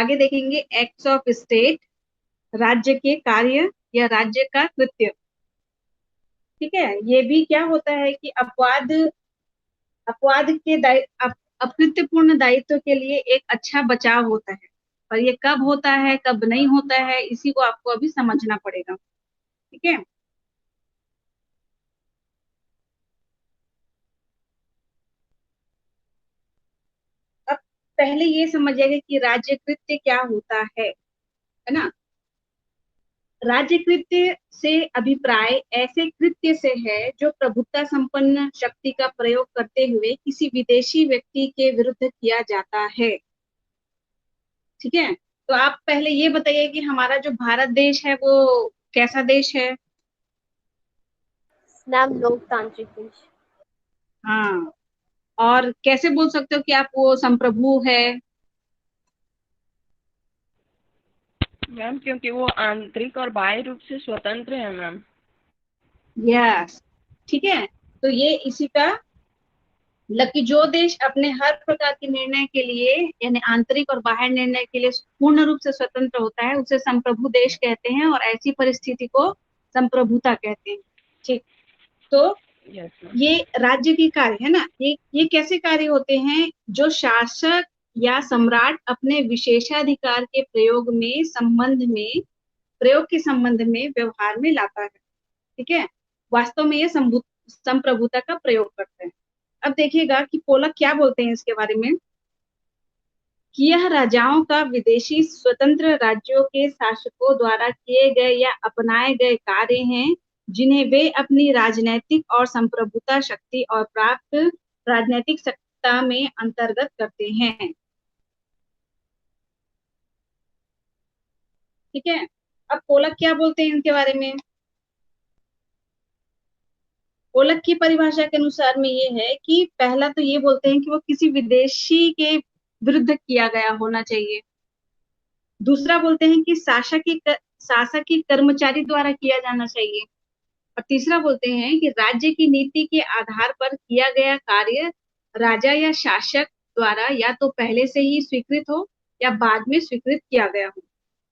आगे देखेंगे acts of state, राज्य के कार्य या राज्य का कृत्य। ठीक है, ये भी क्या होता है कि अपवाद अपवाद के अकृत्यपूर्ण दायित्व के लिए एक अच्छा बचाव होता है। और ये कब होता है कब नहीं होता है, इसी को आपको अभी समझना पड़ेगा। ठीक है, अब पहले ये समझिएगा कि राज्य कृत्य क्या होता है ना। राज्य कृत्य से अभिप्राय ऐसे कृत्य से है जो प्रभुत्ता संपन्न शक्ति का प्रयोग करते हुए किसी विदेशी व्यक्ति के विरुद्ध किया जाता है। ठीक है, तो आप पहले ये बताइए कि हमारा जो भारत देश है वो कैसा देश है। मैम लोकतांत्रिक देश। हाँ, और कैसे बोल सकते हो कि आप वो संप्रभु है। मैम क्योंकि वो आंतरिक और बाह्य रूप से स्वतंत्र है मैम। यस, ठीक है, तो ये इसी का लकी जो देश अपने हर प्रकार के निर्णय के लिए यानी आंतरिक और बाह्य निर्णय के लिए पूर्ण रूप से स्वतंत्र होता है उसे संप्रभु देश कहते हैं, और ऐसी परिस्थिति को संप्रभुता कहते हैं। ठीक, तो यस मैम। ये राज्य के कार्य है ना, ये कैसे कार्य होते हैं, जो शासक या सम्राट अपने विशेषाधिकार के प्रयोग के संबंध में व्यवहार में लाता है। ठीक है, वास्तव में ये संप्रभुता का प्रयोग करते हैं। अब देखिएगा कि पोलक क्या बोलते हैं इसके बारे में, कि यह राजाओं का विदेशी स्वतंत्र राज्यों के शासकों द्वारा किए गए या अपनाए गए कार्य हैं, जिन्हें वे अपनी राजनैतिक और संप्रभुता शक्ति और प्राप्त राजनैतिक सत्ता में अंतर्गत करते हैं। ठीक है, अब पोलक क्या बोलते हैं इनके बारे में। पोलक की परिभाषा के अनुसार में ये है कि पहला तो ये बोलते हैं कि वो किसी विदेशी के विरुद्ध किया गया होना चाहिए। दूसरा बोलते हैं कि शासक की कर्मचारी द्वारा किया जाना चाहिए। और तीसरा बोलते हैं कि राज्य की नीति के आधार पर किया गया कार्य राजा या शासक द्वारा या तो पहले से ही स्वीकृत हो या बाद में स्वीकृत किया गया हो।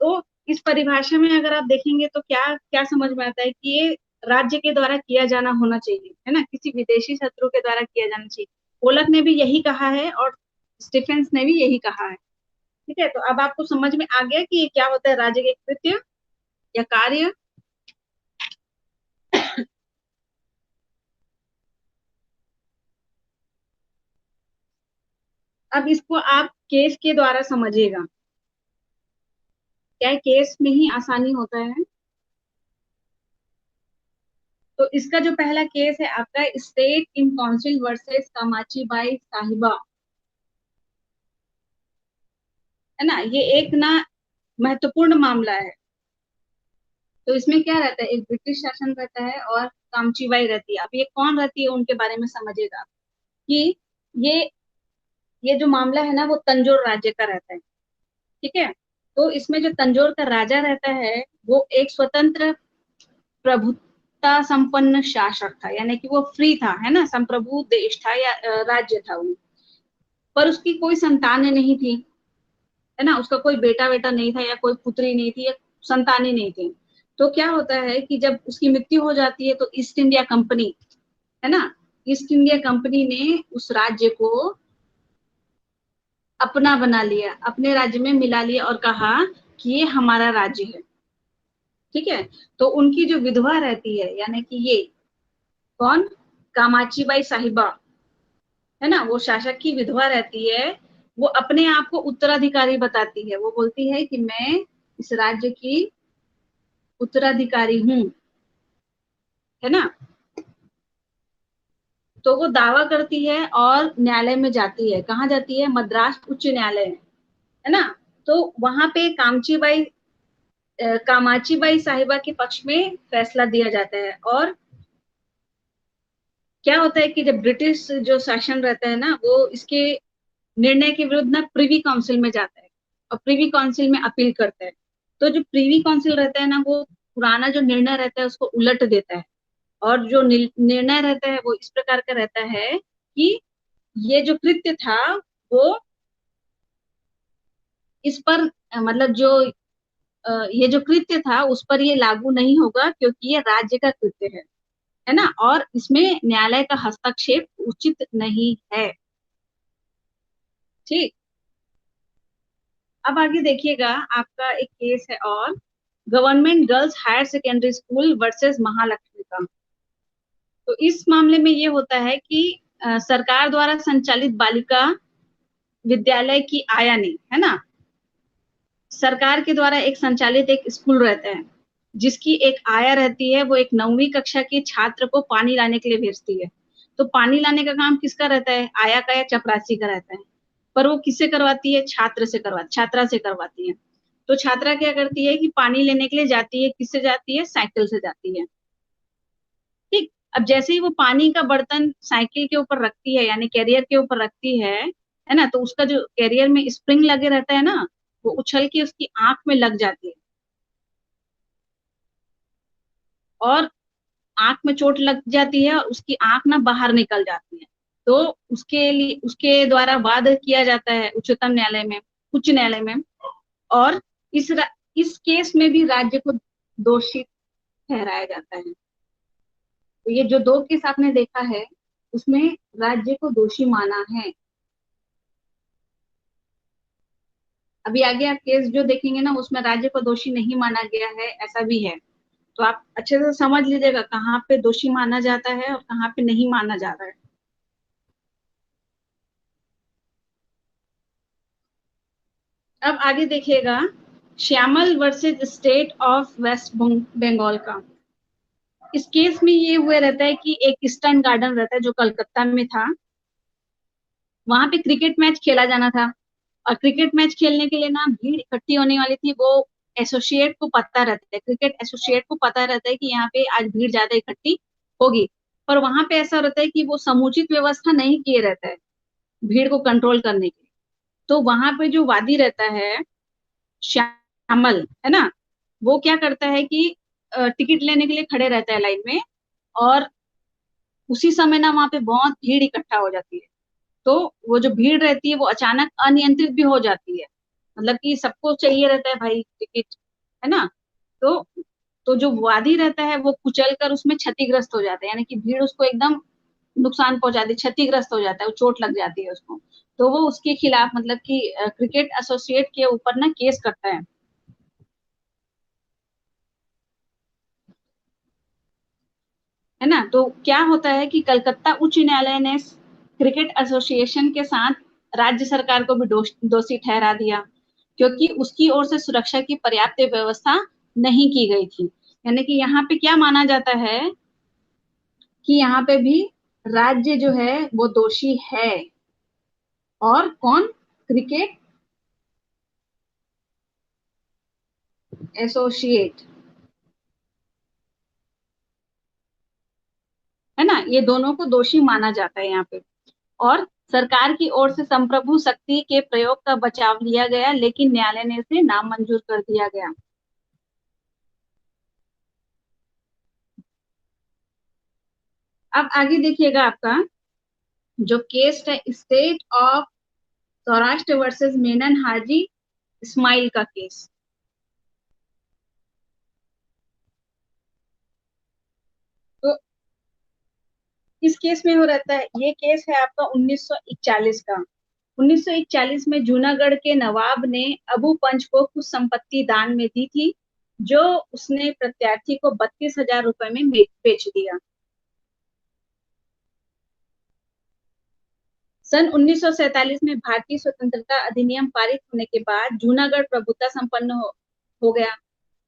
तो इस परिभाषा में अगर आप देखेंगे तो क्या क्या समझ में आता है कि ये राज्य के द्वारा किया जाना होना चाहिए, है ना, किसी विदेशी शत्रु के द्वारा किया जाना चाहिए। पोलक ने भी यही कहा है और स्टीफेंस ने भी यही कहा है। ठीक है, तो अब आपको समझ में आ गया कि ये क्या होता है, राज्य के कृत्य या कार्य। अब इसको आप केस के द्वारा समझिएगा, क्या केस में ही आसानी होता है। तो इसका जो पहला केस है आपका स्टेट इन काउंसिल वर्सेस कामाची बाई साहिबा, है ना, ये एक ना महत्वपूर्ण मामला है। तो इसमें क्या रहता है, एक ब्रिटिश शासन रहता है और कामचीबाई रहती है। अब ये कौन रहती है उनके बारे में समझिएगा कि ये ये जो मामला है ना वो तंजौर राज्य का रहता है। ठीक है, तो इसमें जो तंजौर का राजा रहता है वो एक स्वतंत्र प्रभुत्ता संपन्न शासक था, यानी कि वो फ्री था, है ना, संप्रभु देश था या राज्य था वो। पर उसकी कोई संतानें नहीं थी, है ना, उसका कोई बेटा बेटा नहीं था या कोई पुत्री नहीं थी या संतानें नहीं थी। तो क्या होता है कि जब उसकी मृत्यु हो जाती है तो ईस्ट इंडिया कंपनी, है ना, ईस्ट इंडिया कंपनी ने उस राज्य को अपना बना लिया, अपने राज्य में मिला लिया और कहा कि ये हमारा राज्य है। ठीक है, तो उनकी जो विधवा रहती है यानी कि ये कौन, कामाची बाई साहिबा, है ना, वो शासक की विधवा रहती है। वो अपने आप को उत्तराधिकारी बताती है, वो बोलती है कि मैं इस राज्य की उत्तराधिकारी हूँ, है ना। तो वो दावा करती है और न्यायालय में जाती है। कहाँ जाती है, मद्रास उच्च न्यायालय, है ना। तो वहां पे कामाची बाई साहिबा के पक्ष में फैसला दिया जाता है। और क्या होता है कि जब ब्रिटिश जो शासन रहता है ना वो इसके निर्णय के विरुद्ध ना प्रिवी काउंसिल में जाता है और प्रिवी काउंसिल में अपील करता है। तो जो प्रिवी काउंसिल रहता है ना वो पुराना जो निर्णय रहता है उसको उलट देता है। और जो निर्णय रहता है वो इस प्रकार का रहता है कि ये जो कृत्य था वो इस पर मतलब जो ये जो कृत्य था उस पर ये लागू नहीं होगा, क्योंकि ये राज्य का कृत्य है ना, और इसमें न्यायालय का हस्तक्षेप उचित नहीं है। ठीक। अब आगे देखिएगा, आपका एक केस है और government girls higher secondary school versus Mahalakshmi का। तो इस मामले में ये होता है कि सरकार द्वारा संचालित बालिका विद्यालय की आया नहीं, है ना, सरकार के द्वारा एक संचालित एक स्कूल रहता है जिसकी एक आया रहती है, वो एक 9वीं कक्षा के छात्र को पानी लाने के लिए भेजती है। तो पानी लाने का काम किसका रहता है, आया का या चपरासी का रहता है, पर वो किससे करवाती है, छात्रा से करवाती है। तो छात्रा क्या करती है कि पानी लेने के लिए जाती है, किससे जाती है, साइकिल से जाती है। ठीक। अब जैसे ही वो पानी का बर्तन साइकिल के ऊपर रखती है, यानी कैरियर के ऊपर रखती है ना, तो उसका जो कैरियर में स्प्रिंग लगे रहता है ना, वो उछल के उसकी आंख में लग जाती है और आंख में चोट लग जाती है और उसकी आंख ना बाहर निकल जाती है। तो उसके लिए उसके द्वारा वाद किया जाता है उच्चतम न्यायालय में, उच्च न्यायालय में, और इस केस में भी राज्य को दोषी ठहराया जाता है। तो ये जो दो केस आपने देखा है उसमें राज्य को दोषी माना है। अभी आगे आप केस जो देखेंगे ना उसमें राज्य को दोषी नहीं माना गया है, ऐसा भी है। तो आप अच्छे से समझ लीजिएगा कहाँ पे दोषी माना जाता है और कहाँ पे नहीं माना जा रहा है। अब आगे देखिएगा, Shyamal versus state of West Bengal का। इस केस में ये हुए रहता है कि एक ईस्टर्न गार्डन रहता है जो कलकत्ता में था, वहां पे क्रिकेट मैच खेला जाना था। और क्रिकेट मैच खेलने के लिए ना भीड़ इकट्ठी होने वाली थी, वो एसोसिएट को पता रहता है, क्रिकेट एसोसिएट को पता रहता है कि यहाँ पे आज भीड़ ज्यादा इकट्ठी होगी। पर वहां पे ऐसा रहता है कि वो समुचित व्यवस्था नहीं किए रहता है भीड़ को कंट्रोल करने के लिए। तो वहां पे जो वादी रहता है श्यामल, है ना, वो क्या करता है कि टिकट लेने के लिए खड़े रहता है लाइन में, और उसी समय ना वहां पे बहुत भीड़ इकट्ठा हो जाती है। तो वो जो भीड़ रहती है वो अचानक अनियंत्रित भी हो जाती है, मतलब कि सबको चाहिए रहता है भाई टिकट, है ना। तो जो वादी रहता है वो कुचल कर उसमें क्षतिग्रस्त हो जाता है, यानी कि भीड़ उसको एकदम नुकसान पहुंचाती, क्षतिग्रस्त हो जाता है, वो चोट लग जाती है उसको। तो वो उसके खिलाफ मतलब कि क्रिकेट एसोसिएट के ऊपर ना केस करता है ना। तो क्या होता है कि कलकत्ता उच्च न्यायालय ने क्रिकेट एसोसिएशन के साथ राज्य सरकार को भी दोषी ठहरा दिया, क्योंकि उसकी ओर से सुरक्षा की पर्याप्त व्यवस्था नहीं की गई थी। यानी कि यहाँ पे क्या माना जाता है कि यहाँ पे भी राज्य जो है वो दोषी है। और कौन, क्रिकेट एसोसिएट, है ना, ये दोनों को दोषी माना जाता है यहाँ पे। और सरकार की ओर से संप्रभु शक्ति के प्रयोग का बचाव लिया गया, लेकिन न्यायालय ने इसे नामंजूर कर दिया गया। अब आगे देखिएगा, आपका जो केस है state of Saurashtra versus Menon Haji Ismail का केस। तो इस केस में हो रहता है, ये केस है आपका 1941 का। 1941 में जूनागढ़ के नवाब ने अबू पंच को कुछ संपत्ति दान में दी थी, जो उसने प्रत्यार्थी को 32,000 रुपए में बेच दिया। सन 1947 में भारतीय स्वतंत्रता अधिनियम पारित होने के बाद जूनागढ़ प्रभुता संपन्न हो गया,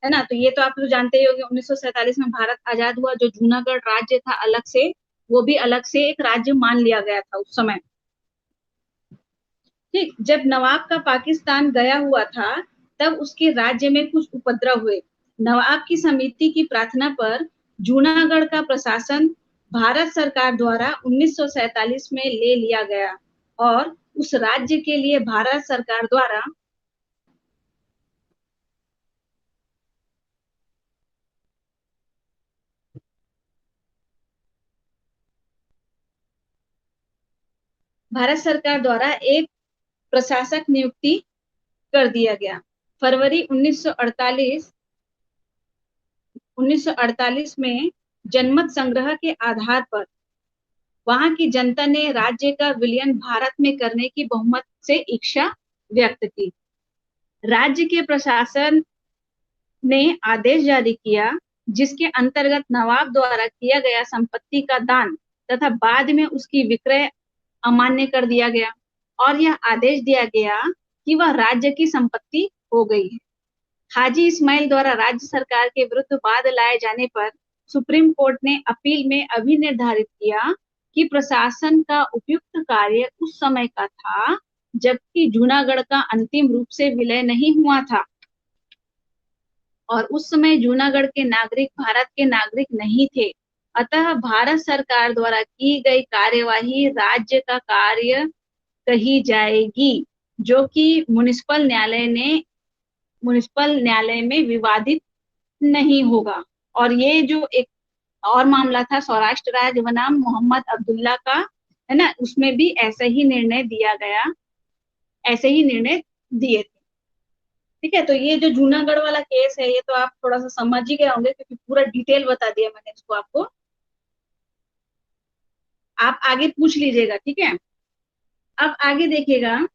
है ना। तो ये तो आप लोग जानते ही होंगे, 1947 में भारत आजाद हुआ, जो जूनागढ़ राज्य था अलग से, वो भी अलग से एक राज्य मान लिया गया था उस समय। ठीक। जब नवाब का पाकिस्तान गया हुआ था तब उसके राज्य में कुछ उपद्रव हुए। नवाब की समिति की प्रार्थना पर जूनागढ़ का प्रशासन भारत सरकार द्वारा 1947 में ले लिया गया और उस राज्य के लिए भारत सरकार द्वारा एक प्रशासक नियुक्ति कर दिया गया। फरवरी 1948 में जनमत संग्रह के आधार पर वहां की जनता ने राज्य का विलयन भारत में करने की बहुमत से इच्छा व्यक्त की। राज्य के प्रशासन ने आदेश जारी किया जिसके अंतर्गत नवाब द्वारा किया गया संपत्ति का दान तथा बाद में उसकी विक्रय अमान्य कर दिया गया और यह आदेश दिया गया कि वह राज्य की संपत्ति हो गई है। हाजी इस्माइल द्वारा राज्य सरकार के विरुद्ध वाद लाए जाने पर सुप्रीम कोर्ट ने अपील में अभी निर्धारित किया कि प्रशासन का उपयुक्त कार्य उस समय का था जबकि जूनागढ़ का अंतिम रूप से विलय नहीं हुआ था और उस समय जूनागढ़ के नागरिक भारत के नागरिक नहीं थे। अतः भारत सरकार द्वारा की गई कार्यवाही राज्य का कार्य कही जाएगी जो कि म्युनिसिपल न्यायालय में विवादित नहीं होगा। और ये जो एक और मामला था सौराष्ट्र राज्य बनाम मोहम्मद अब्दुल्ला का, है ना, उसमें भी ऐसा ही निर्णय दिया गया, ऐसे ही निर्णय दिए थे। ठीक है, तो ये जो जूनागढ़ वाला केस है ये तो आप थोड़ा सा समझ ही गए होंगे क्योंकि पूरा डिटेल बता दिया मैंने इसको आपको। आप आगे पूछ लीजिएगा, ठीक है। अब आगे देखिएगा,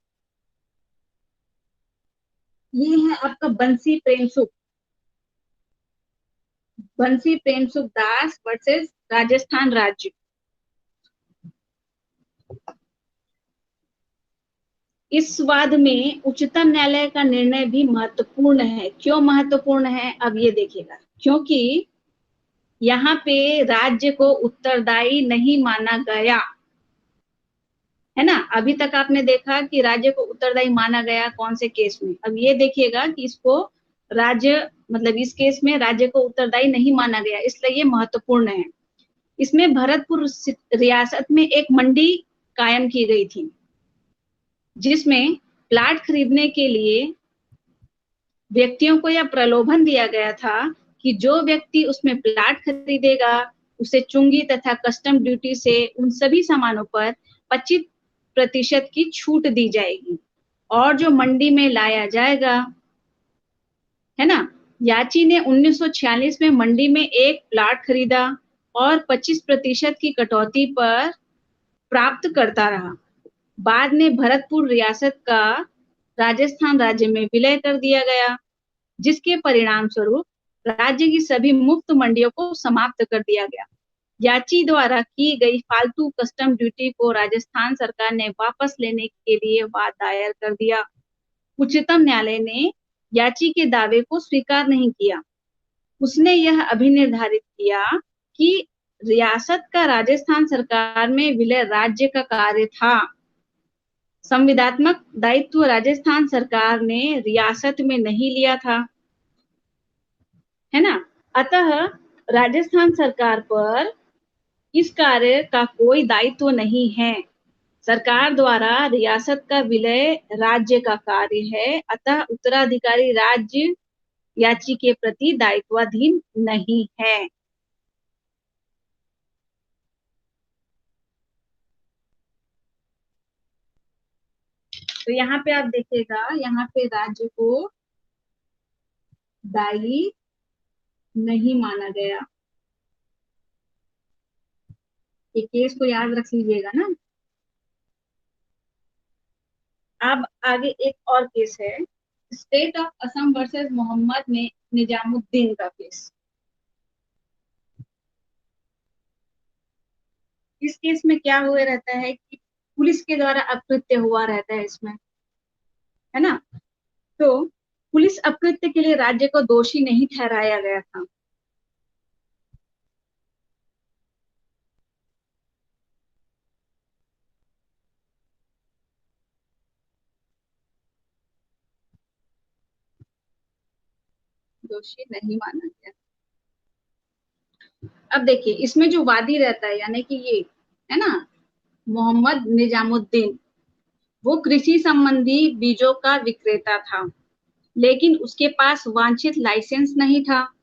ये है आपका बंसी प्रेमसुख दास वर्सेस राजस्थान राज्य। इस वाद में उच्चतम न्यायालय का निर्णय भी महत्वपूर्ण है। क्यों महत्वपूर्ण है, अब ये देखिएगा। क्योंकि यहाँ पे राज्य को उत्तरदायी नहीं माना गया, है ना। अभी तक आपने देखा कि राज्य को उत्तरदायी माना गया कौन से केस में। अब ये देखिएगा कि इसको राज्य, मतलब इस केस में राज्य को उत्तरदायी नहीं माना गया, इसलिए ये महत्वपूर्ण है। इसमें भरतपुर रियासत में एक मंडी कायम की गई थी जिसमें प्लाट खरीदने के लिए व्यक्तियों को यह प्रलोभन दिया गया था कि जो व्यक्ति उसमें प्लाट खरीदेगा उसे चुंगी तथा कस्टम ड्यूटी से उन सभी सामानों पर 25% की छूट दी जाएगी और जो मंडी में लाया जाएगा, है ना। याची ने 1946 में मंडी में एक प्लाट खरीदा और 25% की कटौती पर प्राप्त करता रहा। बाद में भरतपुर रियासत का राजस्थान राज्य में विलय कर दिया गया जिसके परिणाम स्वरूप राज्य की सभी मुफ्त मंडियों को समाप्त कर दिया गया। याची द्वारा की गई फालतू कस्टम ड्यूटी को राजस्थान सरकार ने वापस लेने के लिए वाद दायर कर दिया। उच्चतम न्यायालय ने याची के दावे को स्वीकार नहीं किया। उसने यह अभिनिर्धारित किया कि रियासत का राजस्थान सरकार में विलय राज्य का कार्य था। संविधात्मक दायित्व राजस्थान सरकार ने रियासत में नहीं लिया था, है ना। अतः राजस्थान सरकार पर इस कार्य का कोई दायित्व नहीं है। सरकार द्वारा रियासत का विलय राज्य का कार्य है, अतः उत्तराधिकारी राज्य याची के प्रति दायित्वाधीन नहीं है। तो यहाँ पे आप देखिएगा, यहाँ पे राज्य को दायी नहीं माना गया। ये केस को याद रख लीजिएगा ना। अब आगे एक और केस है, state of Assam versus Mohammad Nizamuddin का केस। इस केस में क्या हुआ रहता है कि पुलिस के द्वारा अकृत्य हुआ रहता है इसमें, है ना। तो पुलिस अकृत्य के लिए राज्य को दोषी नहीं ठहराया गया था। दोषी नहीं माना गया। अब देखिए इसमें जो वादी रहता है यानी कि ये, है ना, मोहम्मद निजामुद्दीन, वो कृषि संबंधी बीजों का विक्रेता था लेकिन उसके पास वांछित लाइसेंस नहीं था।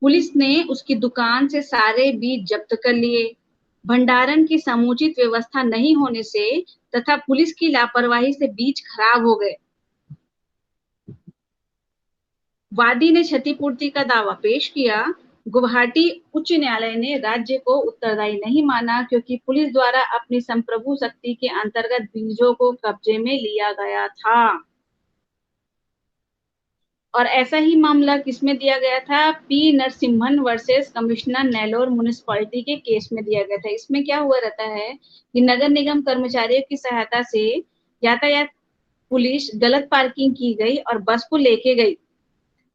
पुलिस ने उसकी दुकान से सारे बीज जब्त कर लिए। भंडारण की समुचित व्यवस्था नहीं होने से तथा पुलिस की लापरवाही से बीज खराब हो गए। वादी ने क्षतिपूर्ति का दावा पेश किया। गुवाहाटी उच्च न्यायालय ने राज्य को उत्तरदायी नहीं माना क्योंकि पुलिस द्वारा अपनी संप्रभु शक्ति के अंतर्गत बीजों को कब्जे में लिया गया था। और ऐसा ही मामला किसमें दिया गया था? P Narasimhan versus commissioner Nellore municipality के केस में दिया गया था। इसमें क्या हुआ रहता है कि नगर निगम कर्मचारियों की सहायता से यातायात पुलिस गलत पार्किंग की गई और बस को लेके गई।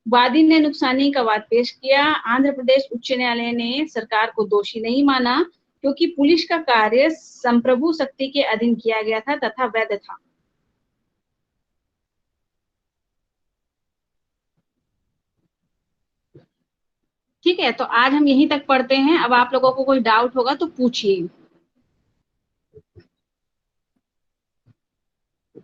वादी ने नुकसानी का वाद पेश किया। आंध्र प्रदेश उच्च न्यायालय ने सरकार को दोषी नहीं माना क्योंकि पुलिस का कार्य संप्रभु शक्ति के अधीन किया गया था तथा वैध था। ठीक है, तो आज हम यहीं तक पढ़ते हैं। अब आप लोगों को कोई डाउट होगा तो पूछिए।